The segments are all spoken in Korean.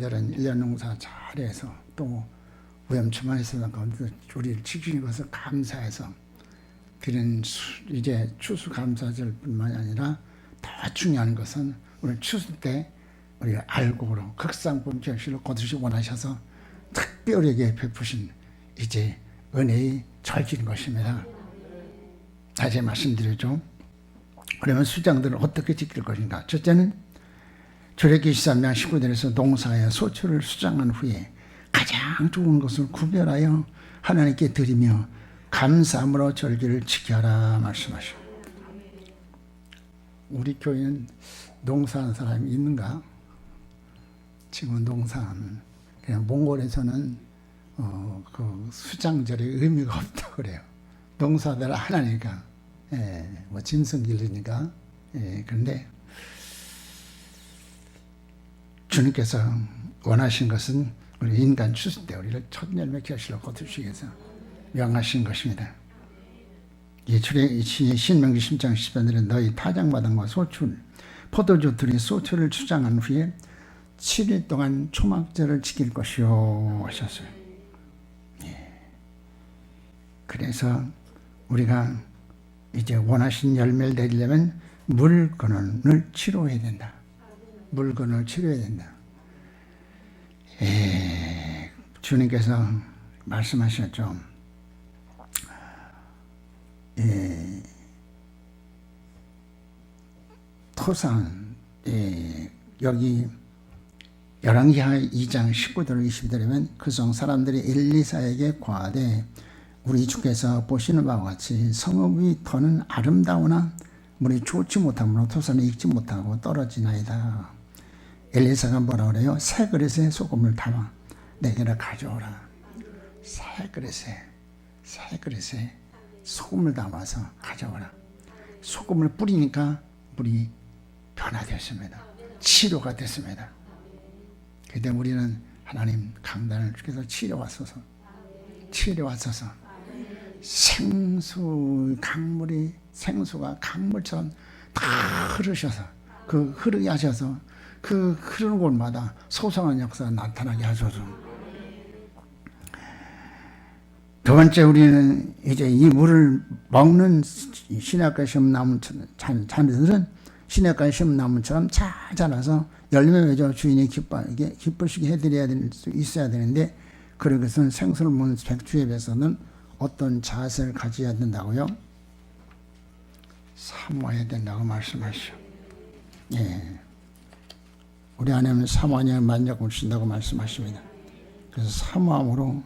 저는 1년 농사 잘해서 또 오염초만 있었던 가운데 우리를 지키는 것을 감사해서 드리는 이제 추수감사절뿐만이 아니라 더 중요한 것은 오늘 추수 때 우리가 알곡으로 극상품 결실을 거두시 원하셔서 특별하게 베푸신 이제 은혜의 절기인 것입니다. 다시 말씀드리죠. 그러면 수장들은 어떻게 지킬 것인가? 첫째는 출애굽기 23장 19절에서 농사에 소초를 수장한 후에 가장 좋은 것을 구별하여 하나님께 드리며 감사함으로 절기를 지켜라 말씀하시오. 우리 교회는 농사하는 사람이 있는가? 지금 농사하는 그냥 몽골에서는 그 수장절의 의미가 없다고 그래요. 농사들 안 하니까 뭐 짐승 기르니까 그런데 주님께서 원하신 것은 우리 인간 추수 때 우리를 첫 열매 결실로 거두시기 위해서 명하신 것입니다. 신명기 10장 10절에 너희 타작마당과 소출 포도주들이 소출을 추장한 후에 7일 동안 초막절을 지킬 것이요 하셨어요. 그래서 우리가 이제 원하신 열매를 내리려면 물건을 치료해야 된다. 물건을 치료해야 된다. 주님께서 말씀하셨죠. 토산 여기 열왕기하 2장 19절 20절이면 그 성 사람들이 엘리사에게 고하되 우리 주께서 보시는 바와 같이 성읍의 터는 아름다우나 물이 좋지 못하므로 토산이 익지 못하고 떨어지나이다. 엘리사가 뭐라 그래요? 새 그릇에 소금을 담아 내게로 가져오라. 새 그릇에 소금을 담아서 가져오라. 소금을 뿌리니까 물이 변화되었습니다. 치료가 됐습니다. 그때 우리는 하나님 강단을 주께서 치료하소서 생수가 강물처럼 다 흐르셔서 그 흐르게 하셔서 그 흐르는 곳마다 소성한 역사가 나타나게 하소서. 두 번째, 우리는 이제 이 물을 먹는 시냇가 시험나무 자녀들은 시냇가 시험나무처럼 잘 자라서 열매 맺어 주인이 기쁘시게 해드려야 있어야 되는데, 그런 것은 생수를 먹는 백주에 비해서는 어떤 자세를 가져야 된다고요? 사모해야 된다고 말씀하시오. 우리 하나님은 사모하니 만족을 주신다고 말씀하십니다. 그래서 사모함으로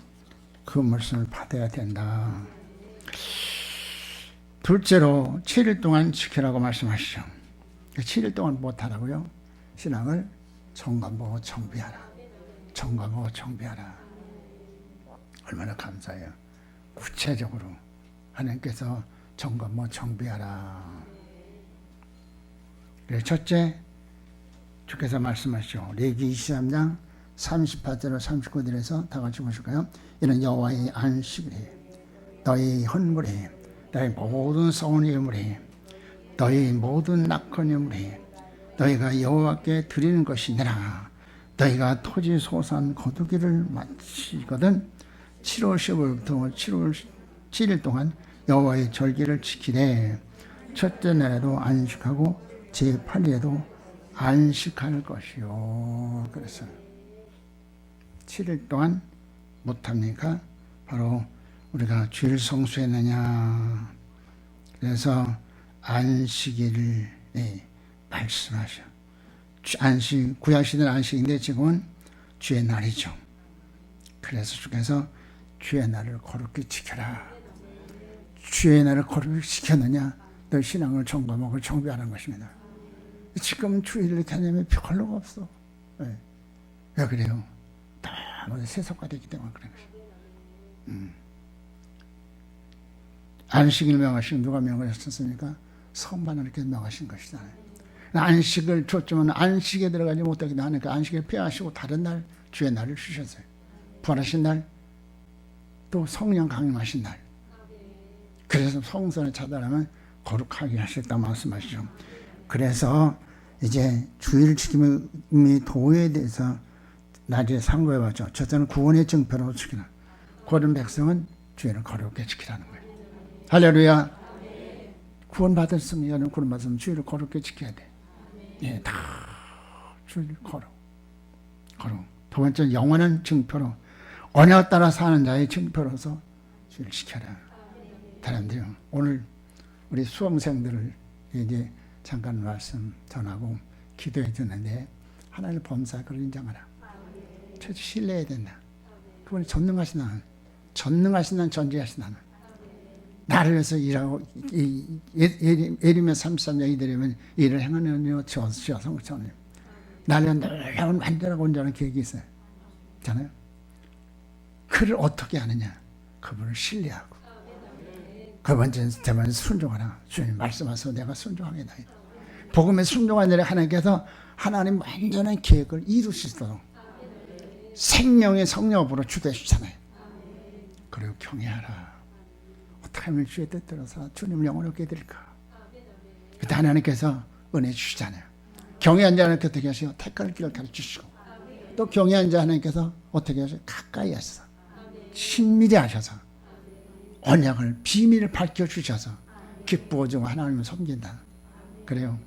그 말씀을 받아야 된다. 둘째로 7일 동안 지키라고 말씀하시죠. 7일 동안 못하라고요? 신앙을 점검하고 정비하라. 얼마나 감사해요. 구체적으로 하나님께서 점검하고 정비하라. 그래서 첫째, 주께서 말씀하시죠. 레위기 23장 38절 39절에서 다 같이 보실까요? 이는 여호와의 안식일에 너희 헌물에 너희 모든 썩은 예물에 너희 모든 낙헌 예물에 너희가 여호와께 드리는 것이니라. 너희가 토지 소산 거두기를 마치거든 7월 10일부터 7월 7일 동안 여호와의 절기를 지키되 첫째 날에도 안식하고 제8일에도 안식할 것이요. 그래서 7일 동안 못합니까? 바로 우리가 주일 성수했느냐. 그래서 안식일을 말씀하셔. 안식, 구약시대는 안식인데 지금은 주의 날이죠. 그래서 주께서 주의 날을 거룩히 지켜라. 주의 날을 거룩히 지켰느냐? 너 신앙을 점검하고 정비하는 것입니다. 지금 주일을 이렇게 하냐면 별로가 없어. 왜 그래요? 다 세속화되기 때문에 그런 것이에요. 안식일 명하신 누가 명하셨습니까? 성만하나님께서 명하신 것이잖아요. 안식을 줬지만 안식에 들어가지 못하게 하니까 안식을 폐하시고 다른 날 주의 날을 주셨어요. 부활하신 날, 또 성령 강림하신 날. 그래서 성전을 찾아가면 거룩하게 하셨다 말씀하시죠. 그래서 이제 주일 지킴의 도에 대해서 낮에 상고해봤죠. 저때는 구원의 증표로 지키라. 고른 백성은 주의를 거룩하게 지키라는 거예요. 할렐루야. 구원받았으면, 여러분 구원받았으면 주의를 거룩하게 지켜야 돼. 예, 다 주의를 거룩. 두 번째, 영원한 증표로, 언약 따라 사는 자의 증표로서 주의를 지켜라. 사람들이 오늘 우리 수험생들을 이제 잠깐 말씀 전하고 기도해 주는데, 하나님을 범사에 그를 인정하라. 최초 신뢰해야 된다. 그분이 전능하신 하나님, 전지하신 하나님. 나를 위해서 일하고, 예리면 33년 이들이면 일을 행하는 여 지어서 그렇잖아요. 나를 놀라운 완전하고 온전한 계획이 있어요. 있잖아요. 그를 어떻게 하느냐? 그분을 신뢰하고. 그 번째는 순종하라. 주님 말씀하셔서 내가 순종하겠다. 복음에 순종하느라 하나님께서 하나님 완전한 계획을 이루시도록 생명의 성령으로 주도해 주잖아요. 그리고 경외하라. 어떻게 하면 주의 뜻대로 살아 주님을 영원하게 드릴까? 그때 하나님께서 은혜 주시잖아요. 경외한 자는 어떻게 하시고 택할 길을 가르치시고, 또 경외한 자 하나님께서 어떻게 하시고 가까이 하셔서 친밀히 하셔서 언약을 비밀을 밝혀주셔서 기쁘어지고 하나님을 섬긴다. 그래요.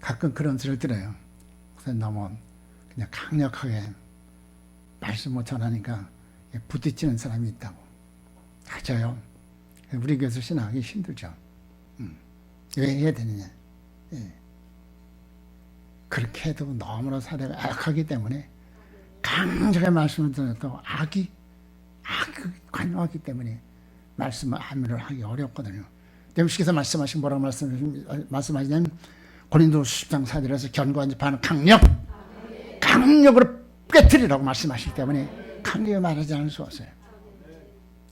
가끔 그런 소리를 들어요. 그래서 너무 그냥 강력하게 말씀을 전하니까 부딪히는 사람이 있다고. 맞아요. 우리 교회에서 신앙하기 힘들죠. 왜 해야 되느냐. 예. 그렇게 해도 너무나 사대가 악하기 때문에 강력하게 말씀을 전해도 악이 관여하기 때문에 말씀을 암을 하기 어렵거든요. 대우시께서 말씀하신 뭐라고 말씀하시냐면 고린도 10장 4절에서 견고한 지파는 강력으로 깨뜨리라고 말씀하시기 때문에 강력히 말하지 않을 수 없어요.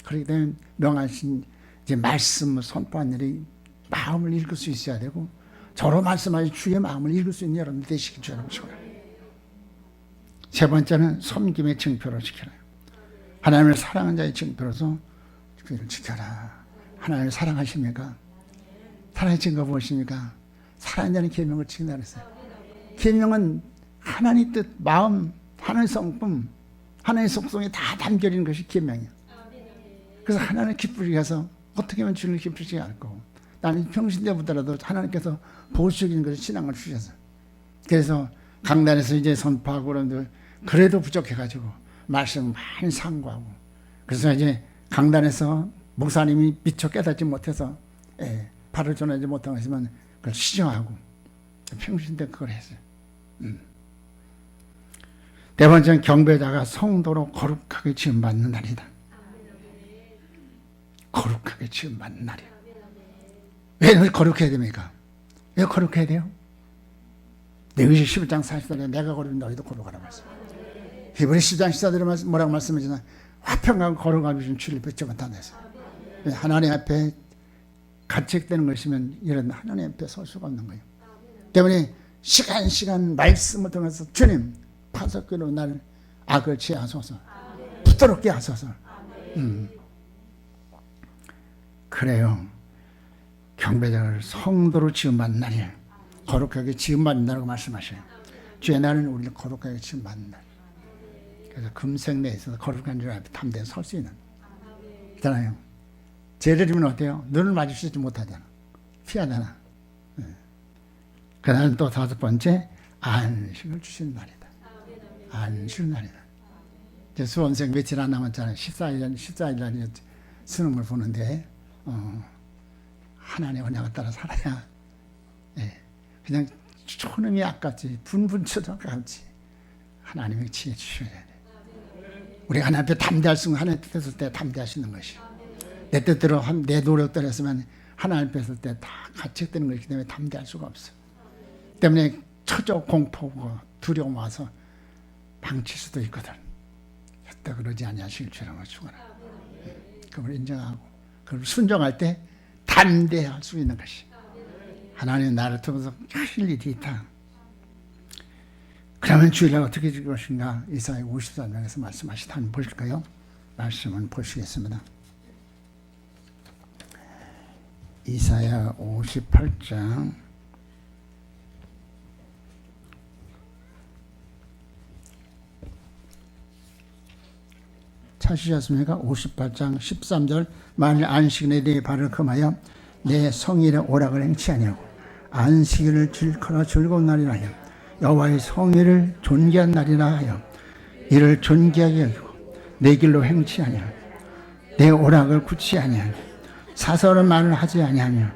그렇기 때문에 명하신 이제 말씀을 선포한 일이 마음을 읽을 수 있어야 되고, 저로 말씀하신 주의 마음을 읽을 수 있는 여러분들 되시길 주님 축원합니다. 세 번째는 섬김의 증표로 지켜라. 하나님을 사랑하는 자의 증표로서 그를 지켜라. 하나님을 사랑하십니까? 사랑의 증거 무엇입니까? 사랑하는 자는 계명을 지킨다 그랬어요. 계명은 하나님 뜻, 마음, 하나님의 성품, 하나님의 속성이 다 담겨 있는 것이 계명이야. 그래서 하나님을 기쁘게 해서 어떻게 하면 주님을 기쁘시게 할 거고, 나는 평신 때보다라도 하나님께서 보수적인 것을 신앙을 주셔서, 그래서 강단에서 이제 선포하고 그런데 그래도 부족해가지고 말씀 많이 상고하고, 그래서 이제 강단에서 목사님이 미처 깨닫지 못해서 발을 전하지 못한 것이지만 그걸 시정하고 평신 때 그걸 했어요. 네 번째는 경배자가 성도로 거룩하게 지음받는 날이다. 거룩하게 지음받는 날이야. 왜 거룩해야 됩니까? 왜 거룩해야 돼요? 레위기 11장 40절에 내가 거룩한 너희도 거룩하라 말씀. 히브리 10장 14절에 뭐라고 말씀하시나? 화평하고 거룩하게 준 주를 뵙지 못한다서. 하나님 앞에 가책되는 것이면 이런 하나님 앞에 설 수가 없는 거예요. 때문에 시간 말씀을 통해서 주님 파석기로 나를 악을 취하소서, 부드럽게 하소서. 그래요. 경배자를 성도로 지음받는 날이에요. 거룩하게 지음받는다고 말씀하셔요. 주의 날은 우리를 거룩하게 지음받는 날. 그래서 금생 내에 있어서 거룩한 줄 앞에 담대히 설 수 있는. 있잖아요. 죄를 지면 어때요? 눈을 마주치지 못하잖아. 피하잖아. 그날은 또 다섯 번째, 안식을 주시는 날이다. 안식의 날이다. 이제 수험생 며칠 안 남았잖아요. 14일 수능을 보는데, 하나님의 언약을 따라 살아야, 그냥 초능이 아깝지, 분분쳐도 아깝지. 하나님의 지혜 주셔야 돼. 우리가 하나님 앞에 담대할 수 있는 하나님 앞에 설 때 담대할 수 있는 것이. 내 뜻대로 내 노력대로 했으면 하나님 앞에 설 때 다 가책되는 것이기 때문에 담대할 수가 없어. 때문에 처적 공포고 두려움 와서 망칠 수도 있거든. 절대 그러지 아니하시길 주님을 축원하라. 그걸 인정하고 그걸 순종할 때 담대할 수 있는 것이. 하나님 나를 통해서 하실 일이 있다. 그러면 주일날 어떻게 줄 것인가? 이사야 54장에서 말씀하시다. 한번 보실까요? 말씀은 보시겠습니다. 이사야 58장 찾으셨습니까? 58장 13절 만일 안식일에 내 발을 금하여 내 성일의 오락을 행치 아니하고 안식일을 질거나 즐거운 날이라 하여 여호와의 성일을 존귀한 날이라 하여 이를 존귀하게 여기고 내 길로 행치 아니하고 내 오락을 굳이 아니하며 사설한 말을 하지 아니하며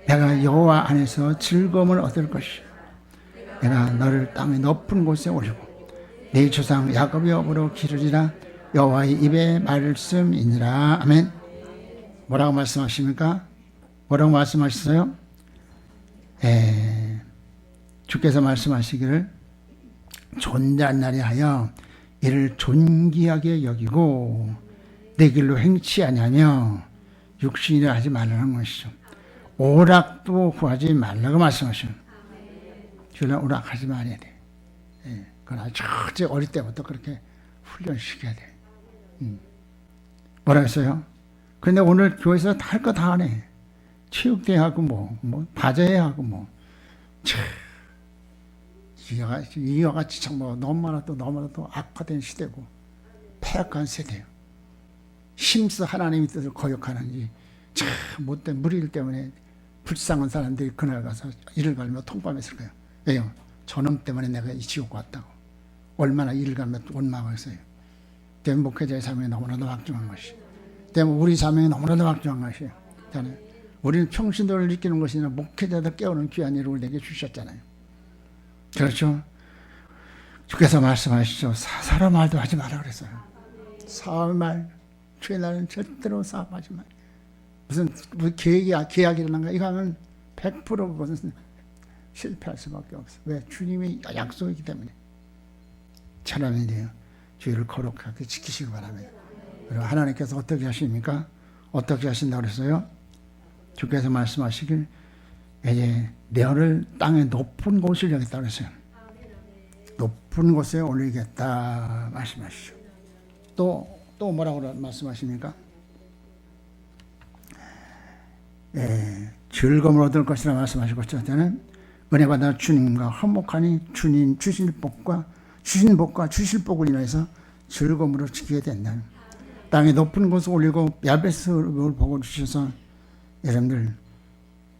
내가 여호와 안에서 즐거움을 얻을 것이요 내가 너를 땅의 높은 곳에 올리고 내 조상 야곱의 업으로 기르리라 여호와의 입의 말씀이니라. 아멘. 뭐라고 말씀하십니까? 뭐라고 말씀하셨어요? 주께서 말씀하시기를 존귀한 날에 하여 이를 존귀하게 여기고 내 길로 행치 아니하며 육신이라 하지 말라는 것이죠. 오락도 구하지 말라고 말씀하시죠. 주는 오락하지 말아야 돼. 그건 아주 어릴 때부터 그렇게 훈련시켜야 돼. 뭐라 했어요? 그런데 오늘 교회에서 할 거 다 하네. 체육대회하고 과제하고 이와 같이 참 너무나도 악화된 시대고 폐악한 세대예요. 심스 하나님의 뜻을 거역하는지 참 못된 무리일 때문에 불쌍한 사람들이 그날 가서 이를 갈며 통밤했을 거예요. 왜요? 저놈 때문에 내가 이 지옥 왔다고. 얼마나 이를 갈며 원망했어요. 때문에 목회자의 사명이 너무나도 막중한 것이. 때문에 우리 사명이 너무나도 막중한 것이에요. 우리는 평신도를 느끼는 것이 아니라 목회자들 깨우는 귀한 일을 내게 주셨잖아요. 그렇죠? 주께서 말씀하시죠. 사사로운 말도 하지 마라 그랬어요. 사업의 말, 주의 날은 절대로 사업하지 마. 무슨 계약이 일어난가? 이거 하면 100% 그것은 실패할 수밖에 없어. 왜? 주님이 약속이기 때문에. 차라리 돼요. 주의를 거룩하게 지키시기 바랍니다. 그리고 하나님께서 어떻게 하십니까? 어떻게 하신다고 그랬어요? 주께서 말씀하시길 이제 너를 땅의 높은 곳을 여기다 그랬어요. 높은 곳에 올리겠다 말씀하시죠. 또 뭐라고 말씀하십니까? 즐거움을 얻을 것이라 말씀하시고 저는 은혜 받아 주님과 화목하니 주님 주실 복과 주실 복을 인해서 즐거움으로 지키게 된다. 땅의 높은 곳을 올리고 야베스를 복을 주셔서 여러분들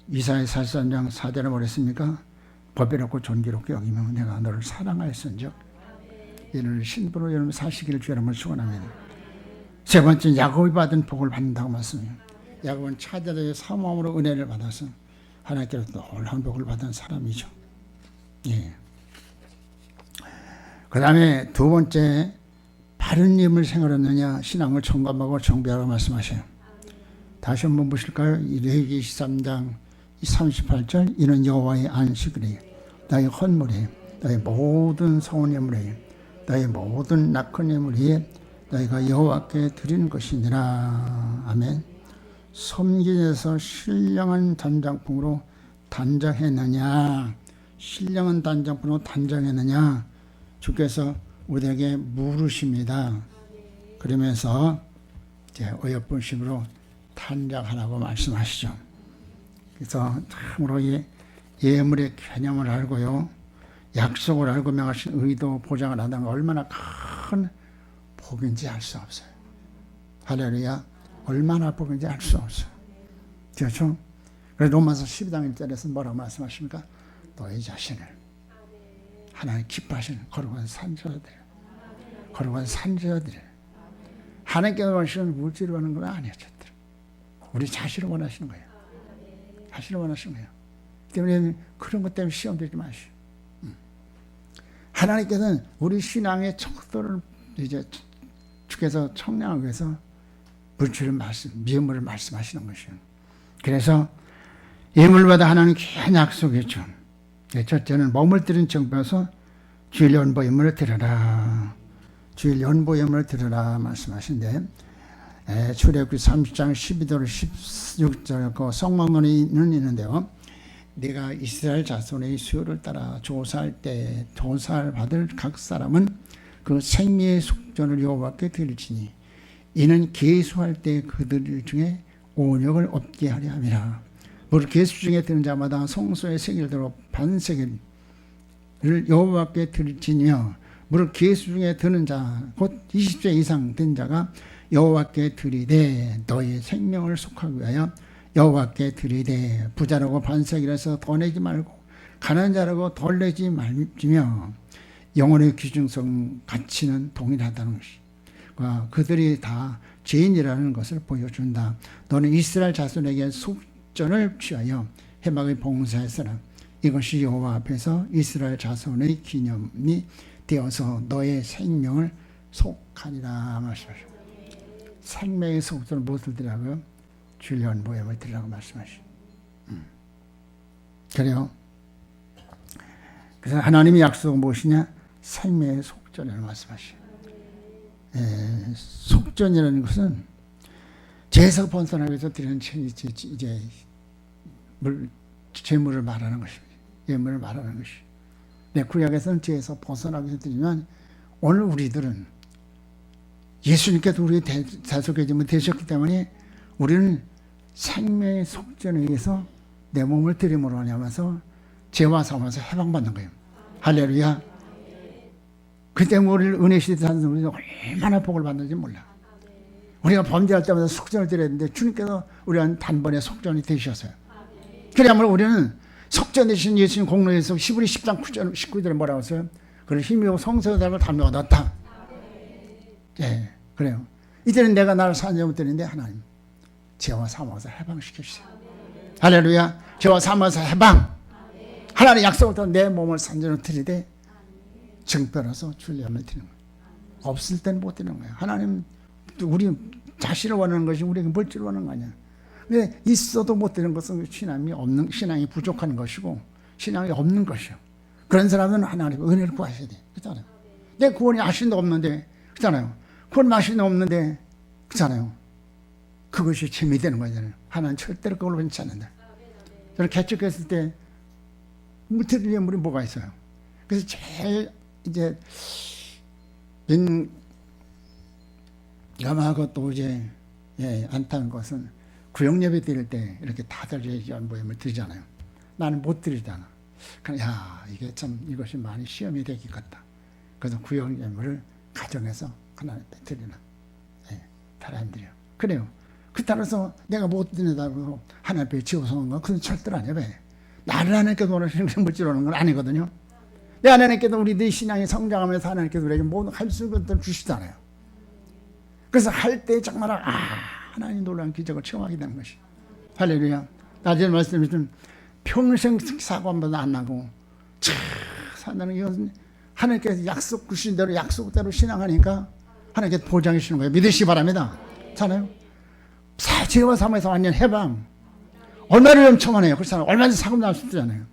이사야 43장 4절에 뭐랬습니까? 법이롭고 존귀롭게 여기며 내가 너를 사랑하였은즉 이를 신부로 여러분 사시기를 주 여러분을 축원합니다. 세 번째 야곱이 받은 복을 받는다고 말씀해요. 야곱은 차자들의 사모함으로 은혜를 받아서 하나님께로부터 놀라운 복을 받은 사람이죠. 그 다음에 두 번째 바른 힘을 생활했느냐 신앙을 점검하고 정비하라고 말씀하셔요. 다시 한번 보실까요? 레위기 23장 38절 이는 여호와의 안식일이에요. 나의 헌물이에요. 나의 모든 성원 예물이에요. 나의 모든 낙헌 예물이에요. 너희가 여호와께 드리는 것이니라. 아멘. 섬기에서 신령한 단장품으로 단장했느냐? 신령한 단장품으로 단장했느냐? 주께서 우리에게 물으십니다. 그러면서 이제 어여쁜심으로 단장하라고 말씀하시죠. 그래서 참으로 이 예물의 개념을 알고요, 약속을 알고 명하신 의도 보장을 한다는 건 얼마나 큰 복인지 알 수 없어요. 할렐루야. 얼마나 복인지 알 수 없어요. 그렇죠? 그래서 로마서 12장 1절에서 뭐라고 말씀하십니까? 너희 자신을 하나님 기뻐하시는 거룩한 산지어들, 거룩한 산지어들. 하나님께서 원하시는 물질을 원하는 건 아니에요. 우리 자신을 원하시는 거예요. 자신을 원하시는 거예요. 때문에 그런 것 때문에 시험 들지 마시오. 하나님께서는 우리 신앙의 척도를 이제 주께서 청량하기 위해서 물질을 미음을 말씀하시는 것이에요. 그래서 예물마다 하나님 귀한 약속이죠. 첫째는 몸을 드린 정배에서 주일 연보 예물을 드려라. 주일 연보 예물을 드려라 말씀하신데 출애굽기 30장 12절 16절 그 성막론이 있는데요. 네가 이스라엘 자손의 수요를 따라 조사할 때 조사를 받을 각 사람은 그 생미의 속전을 여호와께 드릴지니 이는 계수할 때 그들 중에 온역을 없게 하려 함이라. 무릇 계수 중에 드는 자마다 성소의 세겔대로 반세겔을 여호와께 드릴지니요 무릇 계수 중에 드는 자 곧 20세 이상 된 자가 여호와께 드리되 너의 생명을 속하기 위하여 여호와께 드리되 부자라고 반석이라서 더 내지 말고 가난한 자라고 덜 내지 말지며 영혼의 귀중성 가치는 동일하다는 것이 그들이 다 죄인이라는 것을 보여준다. 너는 이스라엘 자손에게 속전을 취하여 해막을 봉사했으나 이것이 여호와 앞에서 이스라엘 자손의 기념이 되어서 너의 생명을 속하리라 말씀하시오. 생명의 속전을 무엇을 드리라고요? 주일연 모양을 드리라고 말씀하시오. 그래요. 그래서 하나님의 약속은 무엇이냐? 생명의 속전이라고 말씀하시오. 속전이라는 것은 죄에서 벗어나기 위해서 드리는 이제 재물을 말하는 것입니다. 예물을 말하는 것이. 구약에서는 죄에서 벗어나기 위해서 드리면 오늘 우리들은 예수님께서 우리의 대속죄제물이 되셨기 때문에 우리는 생명의 속전에 의해서 내 몸을 드림으로 하면서 죄와 사함에서 해방받는 거예요. 할렐루야. 그 때문에 우리를 은혜 시대에 사는 우리는 얼마나 복을 받는지 몰라. 우리가 범죄할 때마다 속전을 드려야 되는데 주님께서 우리한 단번에 속전이 되셨어요. 그래야만 우리는 속전 되신 예수님 공로에서 히브리 10장 9절 19절에 뭐라고 했어요? 그를 힘이고 성소의 달고 담이 얻었다. 예, 그래요. 이제는 내가 나를 사는 못 되는데 하나님 죄와 사함에서 해방시켜 주세요. 할렐루야. 죄와 사함에서 해방. 하나님 약속을 통해 내 몸을 산전으로 드리되 증표로서 줄리함을 드리는 거예요. 없을 때는 못 드리는 거예요. 하나님 우리 자신을 원하는 것이 우리에게 물질을 원하는 거 아니야. 근데 있어도 못 드리는 것은 신앙이 부족한 것이고 신앙이 없는 것이요. 그런 사람은 하나님 은혜를 구하셔야 돼. 그렇잖아요. 내 구원이 아신도 없는데 그렇잖아요. 구원 마신도 없는데 그렇잖아요. 그것이 힘이 되는 거잖아요. 하나님 절대로 그걸 원치 않는다. 저는 개척했을 때 드릴 예물이 뭐가 있어요. 그래서 제일 이제 가마하고 또 이제 안타는 것은 구역 예배 드릴 때 이렇게 다들 연보임을 드리잖아요. 나는 못 드리잖아. 그냥 이게 참 이것이 많이 시험이 되기 같다. 그래서 구역 예물을 가정에서 하나님 앞에 드리는 사람들이요. 그래요. 그 따라서 내가 못 드린다고 하나님 앞에 지어서는 건 그건 절대로 아니에요. 왜? 나를 하나님께 원하시는 물질 오는 건 아니거든요. 내 하나님께도 우리들이 신앙이 성장하면서 하나님께서 우리에게 모든 할 수 있는 것들을 주시잖아요. 그래서 할 때 정말 하나님 놀라운 기적을 체험하게 되는 것이. 할렐루야. 나중에 말씀드린 평생 사고 한 번도 안 나고 산다는 이것은 하나님께서 약속 주신 대로 약속대로 신앙하니까 하나님께서 보장해 주시는 거예요. 믿으시기 바랍니다. 잖아요. 죄와 삶에서 완전 해방. 얼마나 엄청하네요. 그렇잖아요. 얼마나 사고 날 수 있잖아요.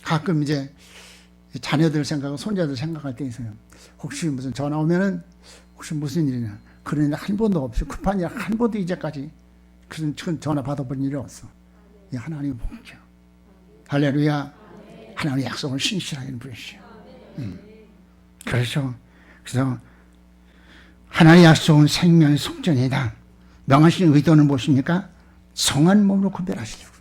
가끔 이제 자녀들 생각하고 손자들 생각할 때 있어요. 혹시 무슨 전화 오면은 혹시 무슨 일이냐. 그런 일 한 번도 없이 급한 일 한 번도 이제까지 그런 전화 받아본 일이 없어. 이 하나님의 복이죠. 할렐루야. 하나님의 약속을 신실하게 부르시오. 그렇죠. 그래서 하나님의 약속은 생명의 속전이다. 명하신 의도는 무엇입니까? 성한 몸으로 구별하시려고.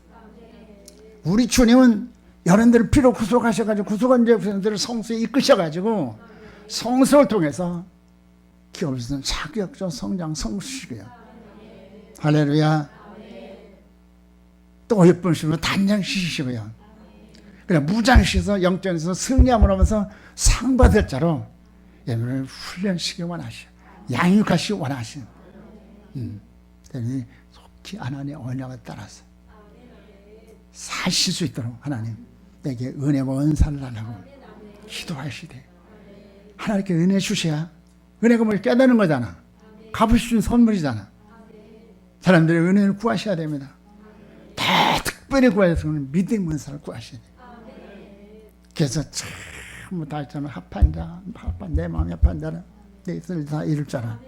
우리 주님은 여러분들을 피로 구속하셔가지고 구속한 자들을 성소에 이끄셔가지고 성소를 통해서 기업에서는 자격적 성장 성수시고요. 할렐루야. 또 예쁜시면 단장시키시고요. 그래 무장시켜서 영적에서 승리함을 하면서 상 받을 자로 여러분을 훈련시키기 원하시오. 양육하시기 원하시오. 속히 하나님의 언약을 따라서 사실 수 있도록 하나님 내게 은혜와 은사를 달라고 기도하시되 하나님께 은혜 주셔야 은혜가 뭘 깨닫는 거잖아. 갚으신 선물이잖아. 사람들의 은혜를 구하셔야 됩니다. 다 특별히 구하셔서 믿음의 은사를 구하셔야 돼요. 그래서 참 다 있잖아. 합한 자, 내 마음이 합한 자는 내 뜻을 다 이룰 자라.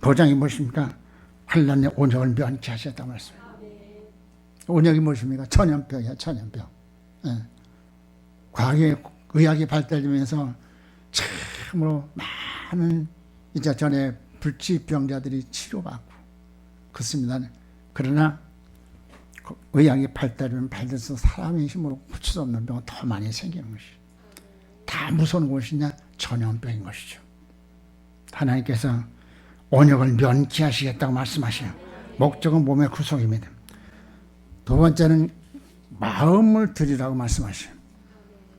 보장이 무엇입니까? 환난의 온역을 면케 하셨다고 말씀해요. 온역이 무엇입니까? 천연병이야, 천연병. 과학의 의학이 발달되면서 참으로 많은 이제 전에 불치병자들이 치료받고 그렇습니다. 그러나 의학이 발달하면 발달해서 사람의 힘으로 고칠 수 없는 병은 더 많이 생기는 것이. 다 무서운 것이냐? 전염병인 것이죠. 하나님께서 온역을 면케하시겠다고 말씀하셔요. 목적은 몸의 구속입니다. 두 번째는 마음을 드리라고 말씀하셔요.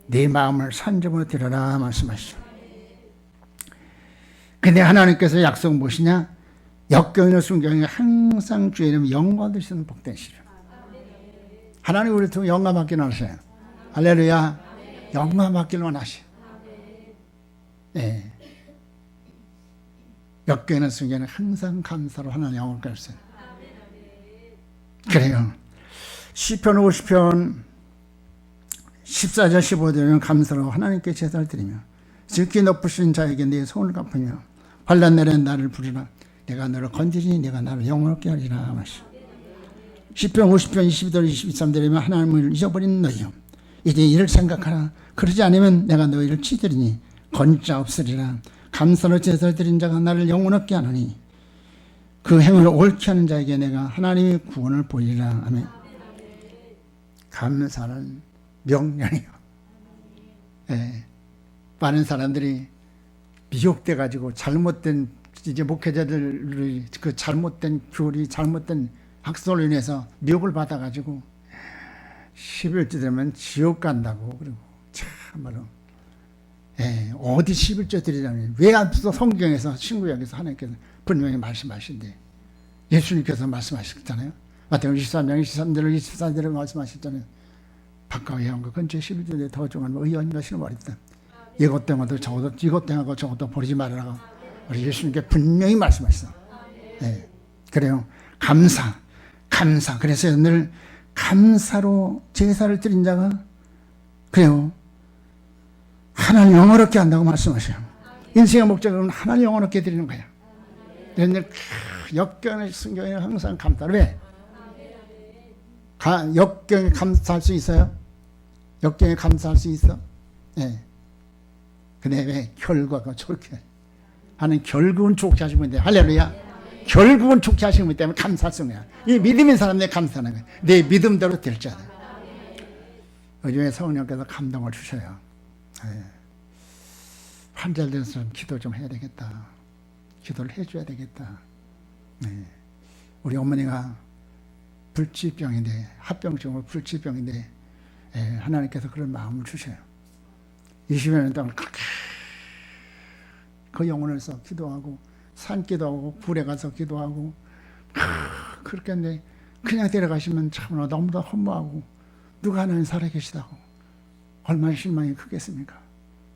네 마음을 산적으로 드려라 말씀하시죠. 근데 하나님께서 약속은 무엇이냐? 역경이나 순경이 항상 주의 이름 영광 되시는 복되시리라. 하나님 우리 통해 영광 받기를 원하셔요. 할렐루야. 영광 받기를 원하셔요. 네. 역경이나 순경은 항상 감사로 하나님 영광을 받으세요. 그래요. 시편 50편 14절 15절은 감사로 하나님께 제사를 드리며 지극히 높으신 자에게 네 소원을 갚으며 환난 날에 나를 부르라. 내가 너를 건지리니 내가 나를 영원롭게 하리라. 시편 50편 22절 23절이면 하나님을 잊어버린 너희여 이제 이를 생각하라. 그러지 않으면 내가 너희를 치드리니 건질 자 없으리라. 감사로 제사를 드린 자가 나를 영원롭게 하노니 그 행을 옳게 하는 자에게 내가 하나님의 구원을 보이리라. 아멘. 감사는 명령이요. 예. 많은 사람들이 미혹돼 가지고 잘못된 이제 목회자들의 그 잘못된 교리, 잘못된 학설로 인해서 미혹을 받아 가지고 11조 되면 지옥 간다고. 그리고 참말로 예, 어디 11조 드리자니 왜 앞서 성경에서 신구약에서 하나님께서 분명히 말씀하신데 예수님께서 말씀하셨잖아요. 마태복음 23장 23절로 24절에 말씀하셨잖아요. 바깥에 한 것 근처에 11조에 더 중요한 의원과 실버렸다. 이것 때문에도 저것도 이것 때문에 저것도 버리지 말아라. 우리 예수님께 분명히 말씀하셨어. 네. 그래요. 감사. 그래서 늘 감사로 제사를 드린 자가 그래요. 하나님 영원롭게 한다고 말씀하셔요. 인생의 목적은 하나님 영원롭게 드리는 거야. 늘 역경의 순경에 항상 감사. 왜? 역경에 감사할 수 있어요? 역경에 감사할 수 있어? 네. 근데 왜? 결과가 좋게. 하는 결국은 좋게 하시는 건데, 할렐루야. 결국은 좋게 하시는 것 때문에 감사성 거야. 이 믿음인 사람들이 감사하는 거야. 내 믿음대로 될 자다. 요즘에 성령께서 감동을 주셔요. 네. 환자를 대해서 기도 좀 해야 되겠다. 기도를 해줘야 되겠다. 네. 우리 어머니가 불치병인데, 합병증으로 불치병인데, 예, 하나님께서 그런 마음을 주셔요. 20여 년 동안 그렇게 그 영혼에서 기도하고, 산 기도하고, 불에 가서 기도하고, 그렇게 했는데, 그냥 데려가시면 참으로 너무나 허무하고, 누가 하나님 살아계시다고, 얼마나 실망이 크겠습니까?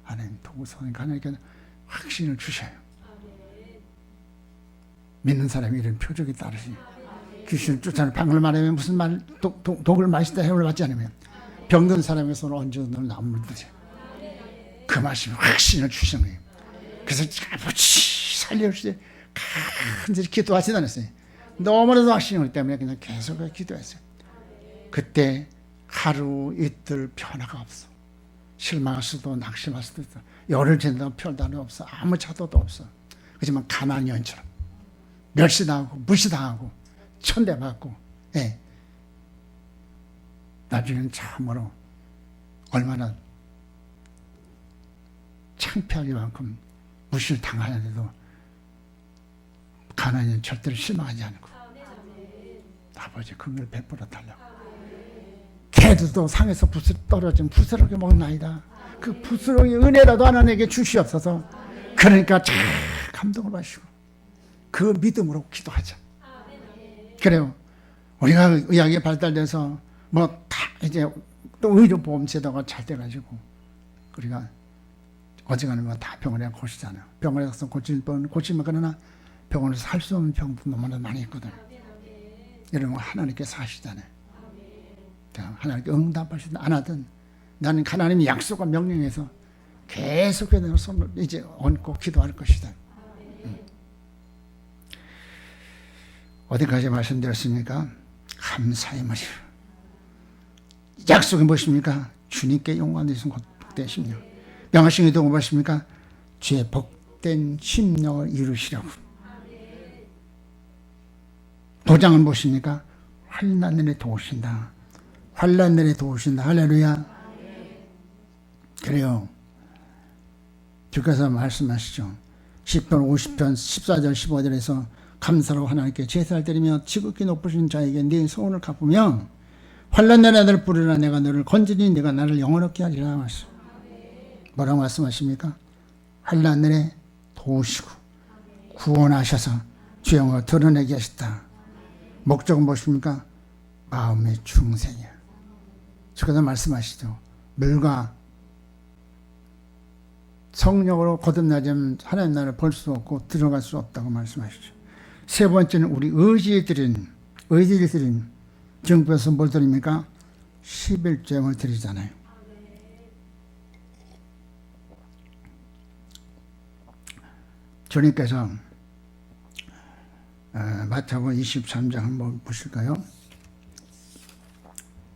하나님 도구서니까 하나님께서 확신을 주셔요. 믿는 사람이 이런 표적이 따르시. 귀신을 쫓아내 방을 말하면 무슨 말 독을 마시다 해를 받지 않으면 병든 사람의 손을 얹어놓은 나무를 드세요. 그 말씀이 확신을 주시는 거예요. 그래서 아버지 살려주세요. 간절히 기도하지도 않았어요. 너무나도 확신이 오기 때문에 그냥 계속 기도했어요. 그때 하루 이틀 변화가 없어. 실망할 수도 낙심할 수도 있어. 열흘 지나도 별다른 없어. 아무 차도도 없어. 그렇지만 가난한 여인처럼 멸시당하고 무시당하고 천대받고, 예. 나중에는 참으로 얼마나 창피하기만큼 무시를 당하는데도 가난한 절대로 실망하지 않고 아버지 긍휼을 베풀어 달라고. 개도 상에서 떨어진 부스러기 먹나이다. 그 부스러기 은혜라도 하나님에게 주시옵소서. 그러니까 참 감동을 받으시고 그 믿음으로 기도하자. 그래요. 우리가 의학이 발달돼서 뭐 다 이제 또 의료보험 제도가 잘 돼가지고 우리가 어지간하면 뭐 다 병원에 고시잖아요. 병원에 가서 고치면 그러나 병원에서 살 수 없는 병도 너무나 많이 있거든. 이런 거 하나님께서 하시잖아요. 하나님께 응답하시든 안 하든 나는 하나님의 약속과 명령에서 계속해서 내 손을 이제 얹고 기도할 것이다. 어디까지 말씀드렸습니까? 감사의 말이요. 약속이 무엇입니까? 주님께 영광 되신 복되시며 명하신 이동은 무엇입니까? 주의 복된 심령을 이루시라고. 보장은 무엇입니까? 환난 날에 도우신다. 환난 날에 도우신다. 할렐루야. 그래요. 주께서 말씀하시죠. 10편 50편 14절 15절에서 감사로 하나님께 제사를 드리며 지극히 높으신 자에게 네 소원을 갚으며 환난 내 아들 부르라 내가 너를 건지니 네가 나를 영원롭게 하리라 말씀. 뭐라고 말씀하십니까? 환난 날에 도우시고 구원하셔서 주영을 드러내게 하셨다. 목적은 무엇입니까? 마음의 중생이야. 주께서 말씀하시죠. 물과 성령으로 거듭나자면 하나님 나라를 볼 수 없고 들어갈 수 없다고 말씀하시죠. 세 번째는 우리 의지에 드린 정부에서 뭘 드립니까? 11조를 드리잖아요. 주님께서 마태복음 23장 한번 보실까요?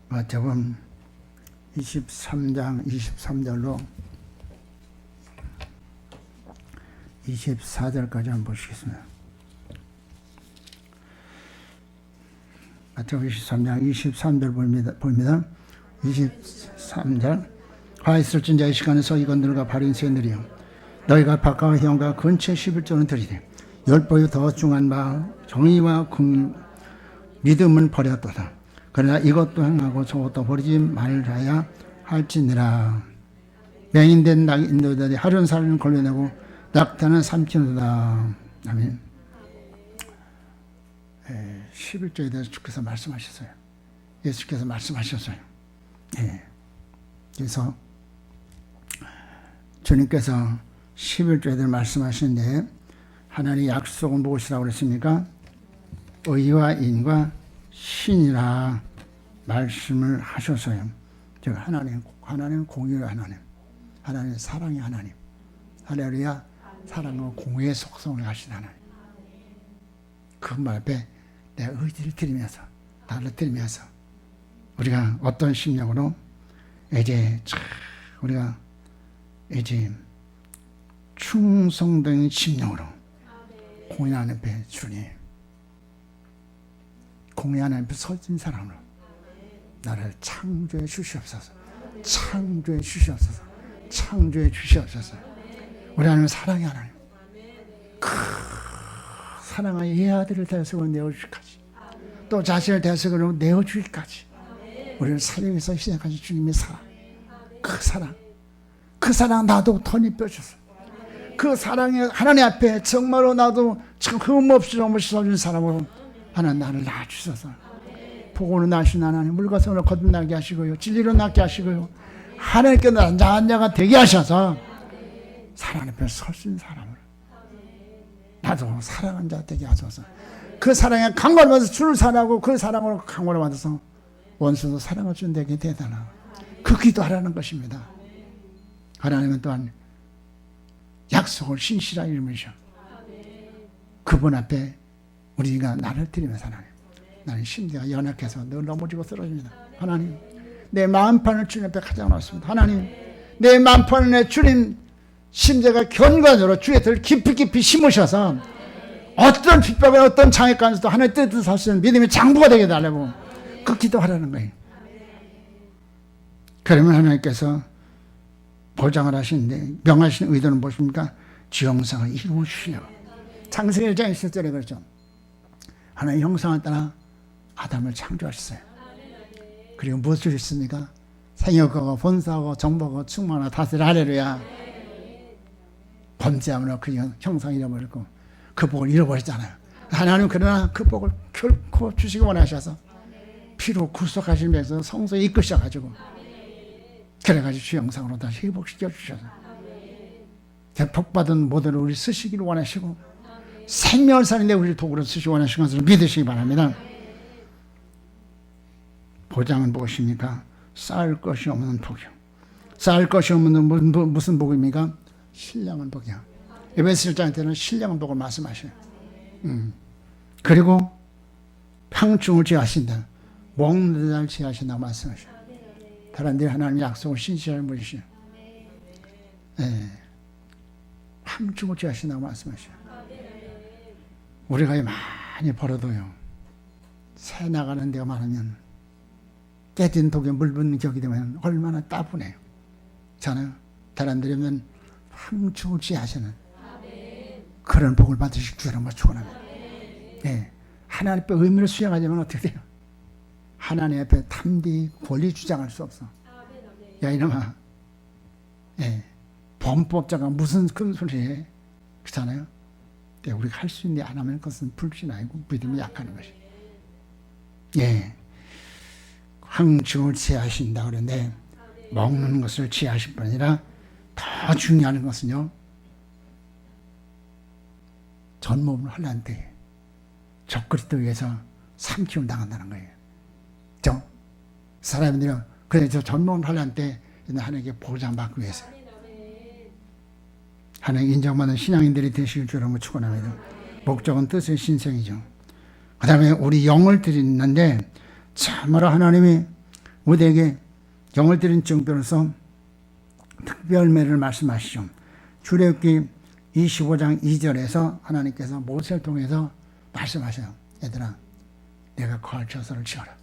마태복음 23장 23절로 24절까지 한번 보시겠습니다. 마태복음 23장 23절 봅니다. 23절 화 있을진자 이 시간에서 이건들과 바리새인들이여 너희가 박과 형과 근처 11조는 드리되 10배의 더 중한 바 정의와 믿음은 버렸도다. 그러나 이것도 행하고 저것도 버리지 말아야 할지니라. 맹인된 인도들이 하루는 살을 걸려내고 낙타는 삼키노다. 아멘. 11조에 대해서 주께서 말씀하셨어요. 예수께서 말씀하셨어요. 그래서 주님께서 11조에 대해서 말씀하시는데 하나님의 약속은 무엇이라고 그랬습니까? 의와 인과 신이라 말씀을 하셔서요. 즉 하나님 공의의 하나님 사랑의 하나님, 할렐루야, 사랑과 공의의 속성을 가신 하나님. 그 말 앞에 내 의지를 드리면서 나를 드리면서 우리가 어떤 심령으로 우리가 충성된 심령으로 공의 하나님 앞에 주님, 공의 하나님 앞에 서진 사람으로 나를 창조해 주시옵소서. 창조해 주시옵소서. 창조해 주시옵소서. 우리 하나님은 사랑의 하나님. 사랑하여 이 아들을 대속으로 내어주기까지 또 자신을 대속으로 내어주기까지 우리를 살리기 위해서 희생하신 주님의 사랑, 그 사랑 나도 덧입혀줘서 그 사랑에 하나님 앞에 정말로 나도 참 흠없이 써준 사람으로 하나님 나를 낳아주셔서 복으로 나신 하나님 물과 성으로 거듭나게 하시고요, 진리로 낫게 하시고요, 하나님께 자녀가 되게 하셔서 사랑 앞에 서신 사람을 나도 사랑한 자 되게 하소서. 그 사랑에 강권을 받아서 주를 사랑하고 그 사랑으로 강권을 받아서 원수도 사랑을 준 되게 되달라. 그 기도하라는 것입니다. 하나님은 또한 약속을 신실하게 이루시오. 그분 앞에 우리가 나를 드리면서 하나님, 나는 심지가 연약해서 늘 넘어지고 쓰러집니다. 하나님, 내 마음판을 주님 앞에 가져놓습니다. 하나님, 내 마음판을 내 주님 심재가 견관으로 주의 뜻을 깊이 심으셔서 어떤 핍박과 어떤 장애까지도 하나님의 뜻을 살 수 있는 믿음의 장부가 되게 달라고 그 기도하라는 거예요. 그러면 하나님께서 보장을 하시는데 명하신 의도는 무엇입니까? 주 형상을 이루어주시려고. 창세기 1장 1절에 그렇죠. 하나님 형상을 따라 아담을 창조하셨어요. 그리고 무엇을 했습니까? 생육하고 번성하고 정복하고 충만하고 다스리라. 할렐루야. 범죄함으로 그 형상 잃어버렸고 그 복을 잃어버렸잖아요. 하나님 그러나 그 복을 결코 주시기 원하셔서 피로 구속하시면서 성소에 이끄셔가지고 그래가지고 주 형상으로 다시 회복시켜 주셔서 복받은 모델을 우리 쓰시기를 원하시고 생명을 사는데 우리 도구로 쓰시기 원하시는 것을 믿으시기 바랍니다. 보장은 무엇입니까? 쌓을 것이 없는 복이요. 쌓을 것이 없는 무슨 복입니까? 신령한 복이요. 에베소 1장 때는 신령한 복을 말씀하셔요. 그리고 평충을 지하신다. 먹는 날 지하신다고 말씀하셔요. 다른 데 하나님 약속을 신실하게 보시죠. 평충을 지하신다고 말씀하셔요. 우리가 많이 벌어도요, 새 나가는 데가 많으면 깨진 독에 물 붓는 격이 되면 얼마나 따분해요. 저는 다른 데면 황충을 지하시는 그런 복을 받으실 줄 한번 축원합니다. 예. 하나님 앞에 의무를 수행하자면 어떻게 돼요? 하나님 앞에 탐비 권리 주장할 수 없어. 야 이놈아, 예. 범법자가 무슨 큰 소리 해? 그렇잖아요? 우리가 할 수 있는데 안 하면 그것은 불신아니고 믿음이 약하는 것이. 예. 황증을 취하신다 그러는데 먹는 것을 취하실 뿐 아니라 더 중요한 것은요, 전몸을 헐란 때에 적그리스도 위해서 삼키움 당한다는 거예요. 사람들이 그래 저 전몸을 헐란 때 하나님께 보장받기 위해서 하나님 인정받는 신앙인들이 되실 줄 알고 축원합니다. 목적은 뜻의 신성이죠. 그 다음에 우리 영을 드리는데 참으로 하나님이 우리에게 영을 드린 증표로서 특별매를 말씀하시죠. 출애굽기 25장 2절에서 하나님께서 모세를 통해서 말씀하셔요. 얘들아, 내가 거할 처소를 지어라.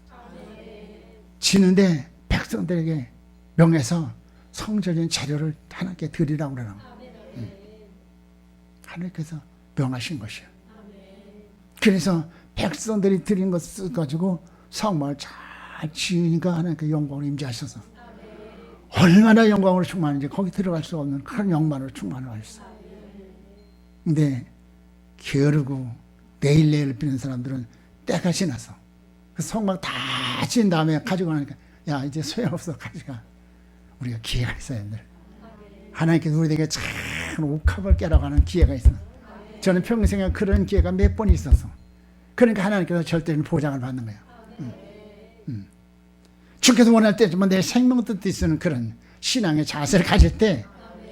지는데 백성들에게 명해서 성전인 재료를 하나님께 드리라고 그러는 거예요. 하나님께서 명하신 것이에요. 그래서 백성들이 드린 것을 가지고 성막을 잘 지으니까 하나님께 영광을 임재하셔서 얼마나 영광으로 충만한지 거기 들어갈 수 없는 그런 영광으로 충만을 하셨어요. 근데 게으르고 내일 비는 사람들은 때가 지나서 그 성막 다 지은 다음에 가지고 가니까 야 이제 소용없어 가져가. 우리가 기회가 있어야 돼. 하나님께서 우리에게 참 옥합을 깨라고 하는 기회가 있어요. 저는 평생에 그런 기회가 몇 번 있어서 그러니까 하나님께서 절대는 보장을 받는 거예요. 주께서 원할 때지만 내 생명 뜻도 있는 그런 신앙의 자세를 가질 때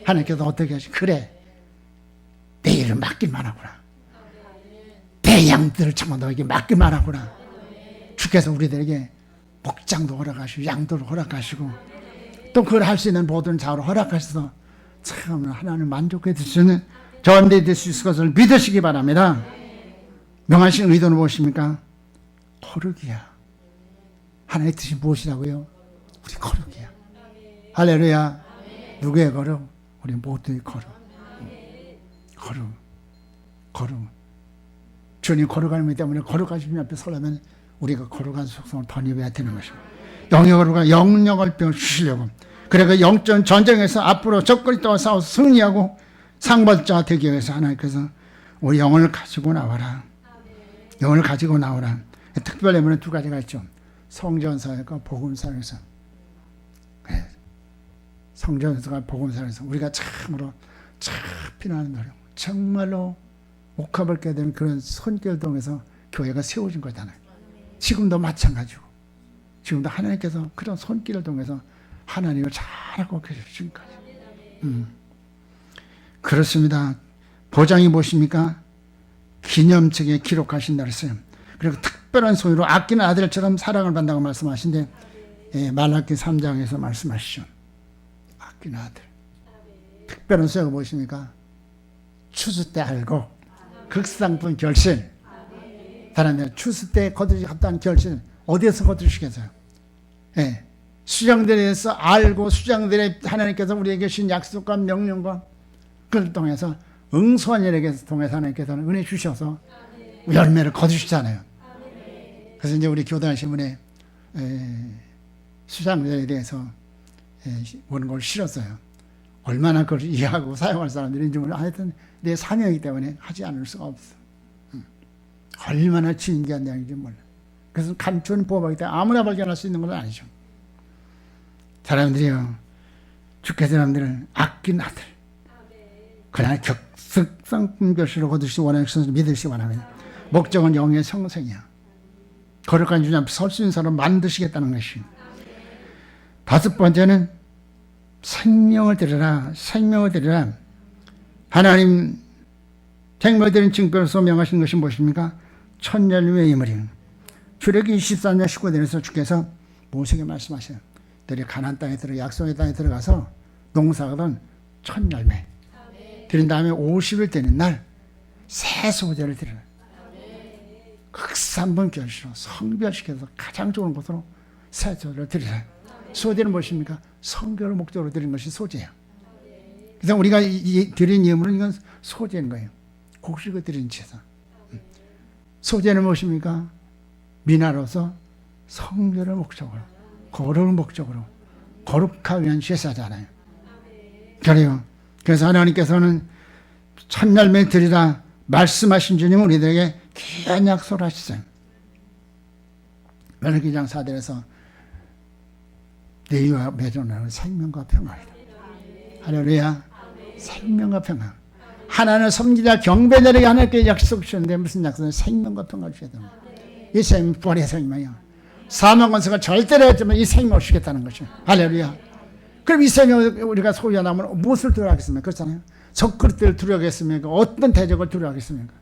하나님께서 어떻게 하시? 그래 내 일을 맡길만 하구나. 내 양들을 참아 너에게 맡길만 하구나. 주께서 우리들에게 목장도 허락하시고 양도를 허락하시고 또 그걸 할 수 있는 모든 자원을 허락하셔서 참 하나님 만족해 드시는 저한테 될 수 있을 것을 믿으시기 바랍니다. 명하신 의도는 무엇입니까? 거룩이야. 하나님의 뜻이 무엇이라고요? 우리 거룩이야. 할렐루야. 누구의 거룩? 우리 모두의 거룩. 거룩. 주님 거룩함이기 문 때문에 거룩하신 분 앞에 서려면 우리가 거룩한 속성을 덧입어야 되는 것입니다. 영의 거룩과 영역을 주시려고. 그래 그 영적 전쟁에서 앞으로 적그리스도와 싸워서 승리하고 상벌자 되기 위해서 하나님께서 우리 영을 가지고 나와라. 영을 가지고 나오라. 특별 예물은 두 가지가 있죠. 성전사역과 복음사역에서. 성전사역과 복음사역에서 우리가 참으로 피나는 노력, 정말로 옥합을 깨야 되는 그런 손길을 통해서 교회가 세워진 거잖아요. 지금도 마찬가지고 지금도 하나님께서 그런 손길을 통해서 하나님을 잘하고 계신 거죠. 그렇습니다. 보장이 무엇입니까? 기념책에 기록하신다 그랬어요. 그리고 특별한 소유로 아끼는 아들처럼 사랑을 받는다고 말씀하신데 말라기 3장에서 말씀하시죠. 아끼는 아들. 특별한 소유가 무엇입니까? 추수 때 알고 극상품 결실. 사람들 추수 때 거두시 합당한 결실 어디에서 거두시겠어요? 수장들에서 알고 수장들의 하나님께서 우리에게 주신 약속과 명령과 그걸 통해서 응수한 일에게 통해서 하나님께서는 은혜 주셔서 열매를 거두시잖아요. 그래서 이제 우리 교단 신문에 수장들에 대해서 원고를 실었어요. 얼마나 그걸 이해하고 사용할 사람들인지 몰라. 하여튼 내 사명이기 때문에 하지 않을 수가 없어. 얼마나 진귀한 양인지 몰라. 그래서 감춘 보호하기 때문에 아무나 발견할 수 있는 건 아니죠. 사람들이요, 주께서 사람들을 아낀 아들, 그러나 격습상품 결실을 거두시기 원하는 것을 믿으시기 바랍니다. 목적은 영의 성생이야. 거룩한 주님 앞에 설 수 있는 사람 만드시겠다는 것이. 다섯 번째는 생명을 드려라. 생명을 드려라. 하나님 생명을 드리는 증거로서 명하신 것이 무엇입니까? 천열매의 이물이. 출애굽기 24장 19절에서 주께서 모세에게 말씀하셔요. 너희 가나안 땅에 들어 약속의 땅에 들어가서 농사거든 천열매 드린 다음에 50일 되는 날 새 소재를 드리라. 극산분 결실로 성별시켜서 가장 좋은 것으로 새 소재를 드리라. 소재는 무엇입니까? 성결을 목적으로 드린 것이 소재예요. 그래서 우리가 드린 예물은 이건 소재인 거예요. 곡식을 드린 제사. 소재는 무엇입니까? 미나로서 성결을 목적으로, 거룩을 목적으로, 거룩하기 위한 제사잖아요. 그래요. 그래서 하나님께서는 첫열매 드리라 말씀하신 주님은 우리들에게 귀한 약속을 하셨어요. 말라기장 4절에서 너희와 맺어놓은 생명과 평안이다. 할렐루야. 생명과 평안. 하나님을 섬기자 경배자에게 하나님께 약속 주셨는데 무슨 약속은 생명과 평안을 주셔야 됩니다. 이 생명 부활의 생명이야. 사망 권세가 절대로 했지만 이 생명을 주겠다는 것이죠. 할렐루야. 그럼 이 생명을 우리가 소유하면 무엇을 두려워하겠습니까? 그렇잖아요. 적그릇들을 두려워하겠습니까? 어떤 대적을 두려워하겠습니까?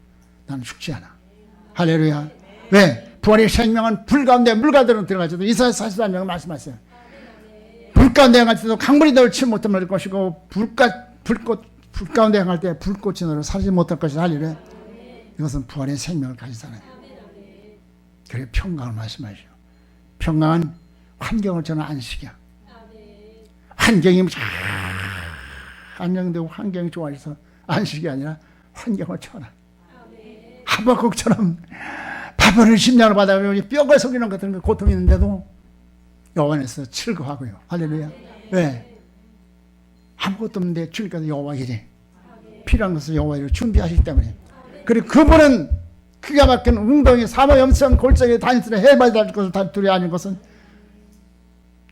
나는 죽지 않아. 할렐루야. 왜? 부활의 생명은 불 가운데 물 가운데로 들어가지도 이사야 44장 말씀하세요. 불 가운데 행할 때도 강물이 너를 치 못할 것이고 불 가운데 행할 때 불꽃이 너를 사르지 못할 것이다. 할렐루야. 이것은 부활의 생명을 가지잖아요. 그래 평강을 말씀하시죠. 평강은 환경을 저는 안식이야. 환경이 안정되고 환경이 좋아져서 안식이 아니라 환경을 쳐라. 하박국처럼 바벨을 심령을 받아가지고 뼈가 속이는 같은 고통이 있는데도 여호와 안에서 즐거워하고요. 할렐루야. 왜? 아무것도 없는데 주님께서 여호와 이래 필요한 것을 여호와 이래 준비하시기 때문에. 그리고 그분은 기가 막힌 웅덩이 사막 염소한 골짜기에 다니시는 해봐야 될 것을 다 두려워하는 것은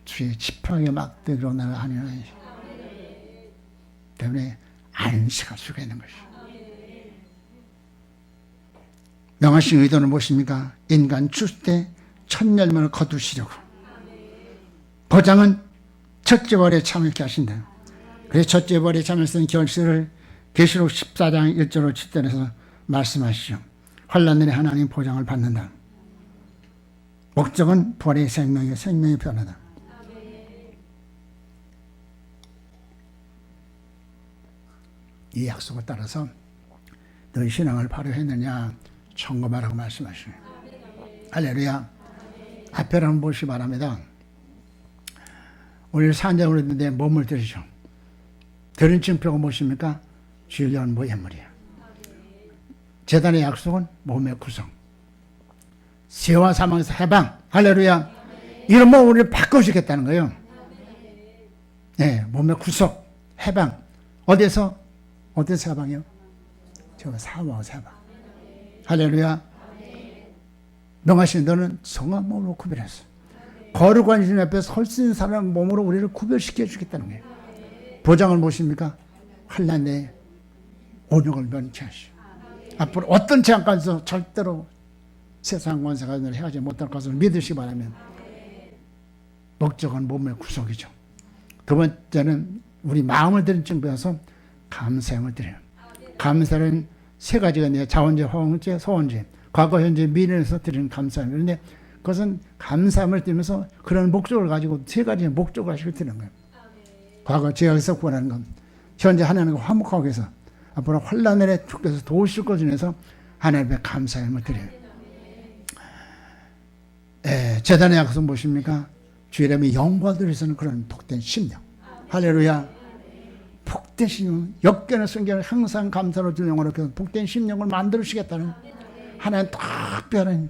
주의 지팡이 막대기로 나를 하느니 때문에 안식할 수가 있는 것이죠. 명하신 의도는 무엇입니까? 인간 출세 때 첫 열매를 거두시려고. 보장은 첫째 벌에 참여케 하신다. 그래서 첫째 벌에 참여했던 결실을 계시록 14장 1절로 7절에서 말씀하시죠. 환난날에 하나님 보장을 받는다. 목적은 부활의 생명의 변화다. 이 약속을 따라서 너희 신앙을 발휘했느냐 점검하라고 말씀하시네요. 할렐루야. 앞에를 한번 보시기 바랍니다. 오늘 산적으로 내 몸을 들이죠. 들은 징표가 무엇입니까? 주를 위한 모예물이야. 제단의 약속은 몸의 구성. 죄와 사망에서 해방. 할렐루야. 이런 몸을 우리를 바꿔주겠다는 거예요. 네, 몸의 구속, 해방. 어디서 해방이요? 저 사망에서 해방. 할렐루야. 명하신 너는 성한 몸으로 구별했어. 거룩한 주님 앞에 설 수 있는 사람 몸으로 우리를 구별시켜 주겠다는 거예요. 보장을 무엇입니까? 환난 내에 온영을 면케하시오. 앞으로 어떤 재앙까지도 절대로 세상 권세가 해하지 못할 것을 믿으시기 바라면 목적은 몸의 구속이죠. 두 번째는 우리 마음을 드린 증거여서 감사함을 드려요. 감사는 세 가지가 있네요. 자원제, 화원제, 소원제. 과거, 현재, 미래에서 드리는 감사함. 그런데 그것은 감사함을 드리면서 그런 목적을 가지고 세 가지의 목적을 가지고 드리는 거예요. 과거 죄악에서 구원하는 것, 현재 하나님과 화목하기 위해서, 앞으로 환난에 주께서 도우실 것을 위해서 하나님의 감사함을 드려요. 제단의 약속은 무엇입니까? 주 이름의 영광을 위해서는 그런 복된 심령. 할렐루야. 복된 심령, 역견의 성경을 항상 감사로 주는 영으로 복된 심령을 만들어주시겠다는 하나님 특별한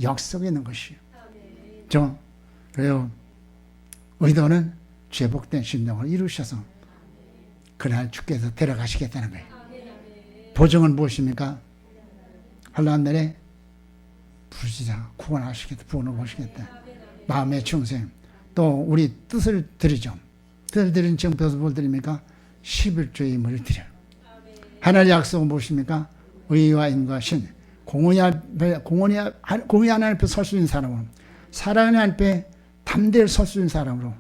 역사가 있는 것이에요. 그래요. 의도는 죄 복된 심령을 이루셔서 그날 주께서 데려가시겠다는 거예요. 보증은 무엇입니까? 환난 날에 부르시자 구원하시겠다, 구원을 보시겠다. 마음의 충성. 또 우리 뜻을 드리죠. 뜻을 드리는 지금 뭘 드립니까? 11조의 임무를 드려요. 하나님의 약속은 무엇입니까? 의와 인과 신. 공의 하나님 앞에 설 수 있는 사람으로, 사랑의 하나님 앞에 담대히 설 수 있는 사람으로,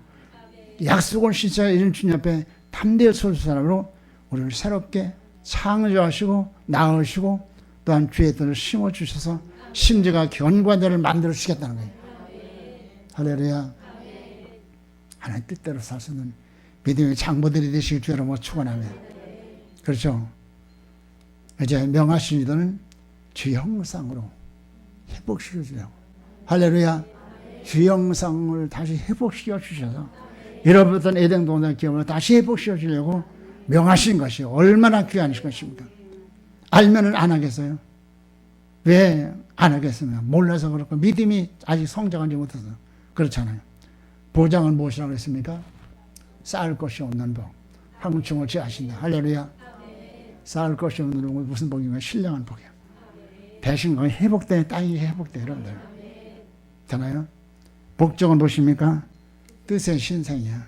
약속을 실천해 이런 주님 앞에 담대히 설 수 있는 사람으로 우리를 새롭게 창조하시고 낳으시고 또한 주의 뜻을 심어주셔서 심지가 견고한 자를 만들어 주시겠다는 거예요. 할렐루야. 하나님 뜻대로 살 수 있는 믿음의 장보들이 되시길 주여 여러분 축원합니다. 그렇죠. 이제 명하신 이들은 주 형상으로 회복시켜 주려고. 할렐루야. 주 형상을 다시 회복시켜 주셔서 잃어버렸던 에덴 동산 기업을 다시 회복시켜 주려고 명하신 것이 얼마나 귀한 것입니까? 알면은 안 하겠어요? 왜 안 하겠습니까? 몰라서 그렇고 믿음이 아직 성장하지 못해서 그렇잖아요. 보장은 무엇이라고 했습니까? 쌓을 것이 없는 복. 황충을 취하신다. 할렐루야. 쌓을 것이 없는 복은 무슨 복인가요? 신령한 복이야. 배신감이 회복돼, 땅이 회복돼, 여러분들. 되나요? 복종은 무엇입니까? 뜻의 신생이야.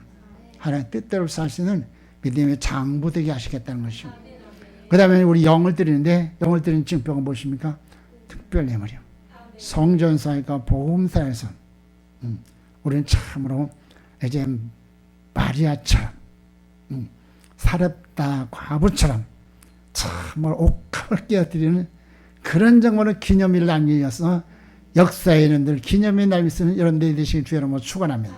하나님 뜻대로 살 수 있는 믿음의 장부되게 하시겠다는 것이요. 그 다음에 우리 영을 드리는데, 영을 드리는 징표가 무엇입니까? 특별 예물이요. 성전사회가 보험사에서 우리는 참으로 이제 마리아처럼 사렙다 과부처럼 참으로 옥합을 깨어뜨리는 그런 정말로 기념일 날이어서 역사에는 늘 기념일 날이 있으면 이런 데 되시길 주의 이름으로 축원합니다.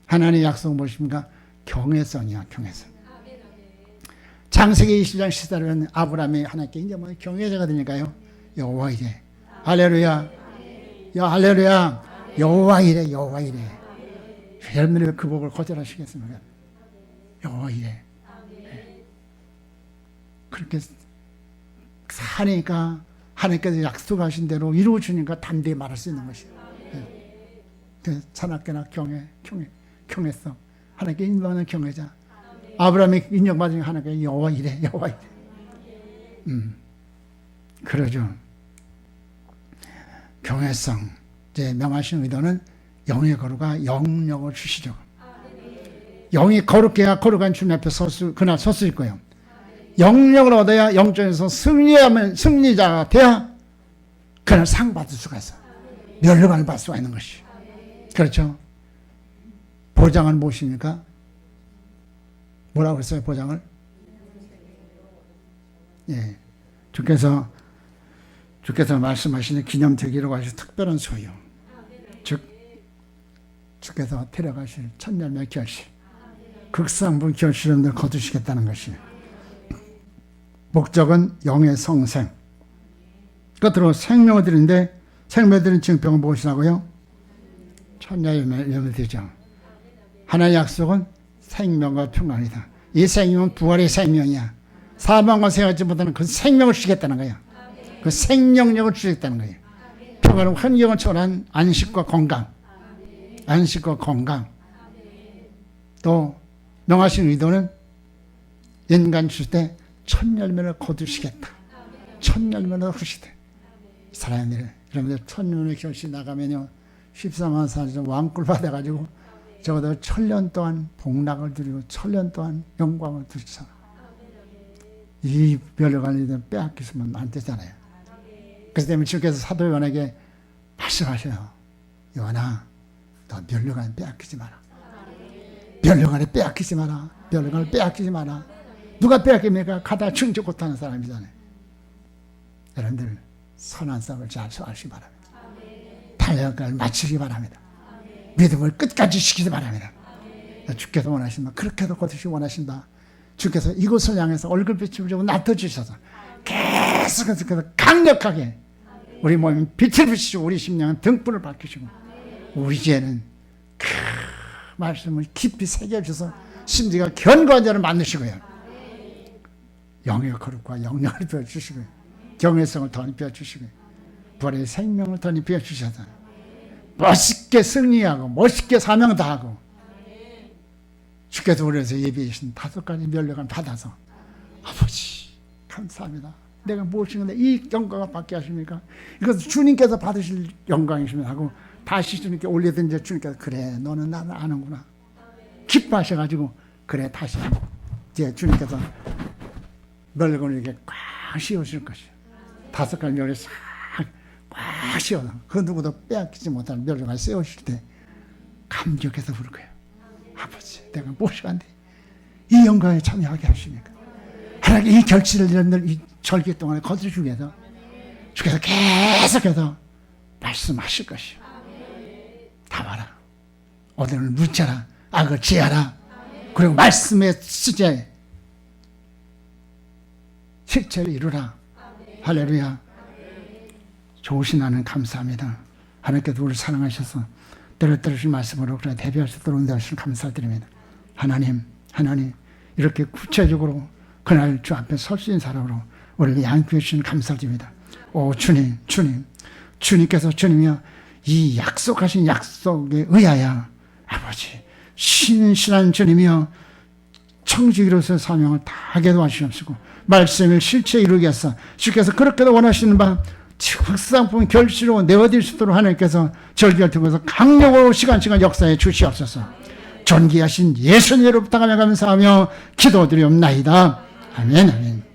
하나님의 약속은 무엇입니까? 경외성이야, 경외성. 창세기 20장 14절은 아브라함이 하나님께 이제 뭐 경외자가 되니까요. 여호와 이래. 할렐루야. 야, 할렐루야. 여호와 이래, 여호와 이래. 여러분들이 왜 그 복을 거절하시겠습니까? 여호와 이래. 그렇게 사니까 하나님께서 약속하신 대로 이루어주니까 담대히 말할 수 있는 것이에요. 자나깨나 경외성. 하나님께 인정하는 경외자. 아브라함이 인정받은 하나님께 여호와 이래, 여호와 이래. 그러죠. 경외성. 이제 명하신 의도는 영의 거룩과 영력을 주시죠. 영이 거룩해야 거룩한 주님 앞에 그날 설 수 있고요. 영력을 얻어야 영적에서 승리자가 돼야 그날 상 받을 수가 있어. 멸류관을 받을 수가 있는 것이. 그렇죠. 보장은 무엇입니까? 뭐라고 했어요, 보장을? 예. 주께서 말씀하시는 기념되기로 하실 특별한 소유. 즉, 주께서 데려가실 천열매 결실. 극상분 결실을 거두시겠다는 것이에요. 목적은 영의 성생. 끝으로 생명을 드리는데 생명을 드리는 증표가 무엇이라고요? 천녀의 되죠. 하나의 약속은 생명과 평안이다. 이 생명은 부활의 생명이야. 사망과 생하지 못하는 그 생명을 주겠다는 거야. 그 생명력을 주겠다는 거예요. 평안은 환경을 초월한 안식과 건강. 안식과 건강. 또 명하신 의도는 인간 줄 때 천열매를 거두시겠다. 천열매를 후시되. 사랑하는 여러분들 천년의 결실 나가면요 14만 살이 왕꿀 받아가지고 적어도 1000년 동안 복락을 드리고 1000년 동안 영광을 드리잖아. 이 멸류관을 빼앗기시면 안 되잖아요. 그래서 때문에 주께서 사도 요한에게 말씀하셔요. 요한아, 너 멸류관 빼앗기지 마라. 멸류관을 빼앗기지 마라. 멸류관을 빼앗기지 마라. 누가 빼앗깁니까? 가다 충족 못하는 사람이잖아요. 여러분들 선한 싸움을 잘 하시기 바랍니다. 달려갈 마치기 바랍니다. 믿음을 끝까지 지키기 바랍니다. 주께서 원하신다. 그렇게도 거두시기 원하신다. 주께서 이곳을 향해서 얼굴빛을 주고 나타주셔서 계속해서 강력하게 우리 몸에 빛을 비추시고 우리 심령은 등불을 밝히시고 우리 죄는 그 말씀을 깊이 새겨주셔서 심지가 견고한 자를 만드시고요. 영의 거룩과 영력을 베어주시고요. 경외성을 더 입혀주시고요. 부활의 생명을 더 입혀주셔서 멋있게 승리하고 멋있게 사명 다하고 주께서 우리에서 예비해 주신 5가지 멸류관 받아서 아버지 감사합니다. 내가 무엇인가 이 영광을 받게 하십니까? 이것은 주님께서 받으실 영광이시면 하고 다시 주님께 올리든지 주님께서 그래 너는 나를 아는구나 기뻐하셔가지고 그래 다시 이제 주님께서 멸류관을 이렇게 꽉 씌우실 것이에요. 5가지 멸을 싹 씌워서 그 누구도 빼앗기지 못하는 멸류관을 세우실 때 감격해서 부를 거예요. 아버지 내가 무엇이 안 돼? 이 영광에 참여하게 하십니까? 하나님 이 결실을 여러분들 이 절기 동안에 거두시기 위해서 주께서 계속해서 말씀하실 것이요. 다 봐라. 어디를 묻자라. 악을 제하라. 그리고 말씀의 수제 실체를 이루라. 할렐루야. 좋으신 하나님 감사합니다. 하나님께서 우리를 사랑하셔서 때를 들으신 말씀으로 그래 대비하시도록 인도하시는 감사드립니다. 하나님 이렇게 구체적으로 그날 주 앞에 설 수 있는 사람으로 우리를 양육해 주시는 감사드립니다. 오 주님, 주님께서 주님이여 이 약속하신 약속에 의하여 아버지 신실한 주님이여 청지기로서의 사명을 다하게 도와주시옵시고 말씀을 실체에 이루기 위해서 주께서 그렇게도 원하시는 바 확상품 결실로 내어드릴 수 있도록 하나님께서 절기를 통해서 강력으로 시간시간 역사에 주시옵소서. 존귀하신 예수님으로 부탁하며 감사하며 기도드리옵나이다. 아멘.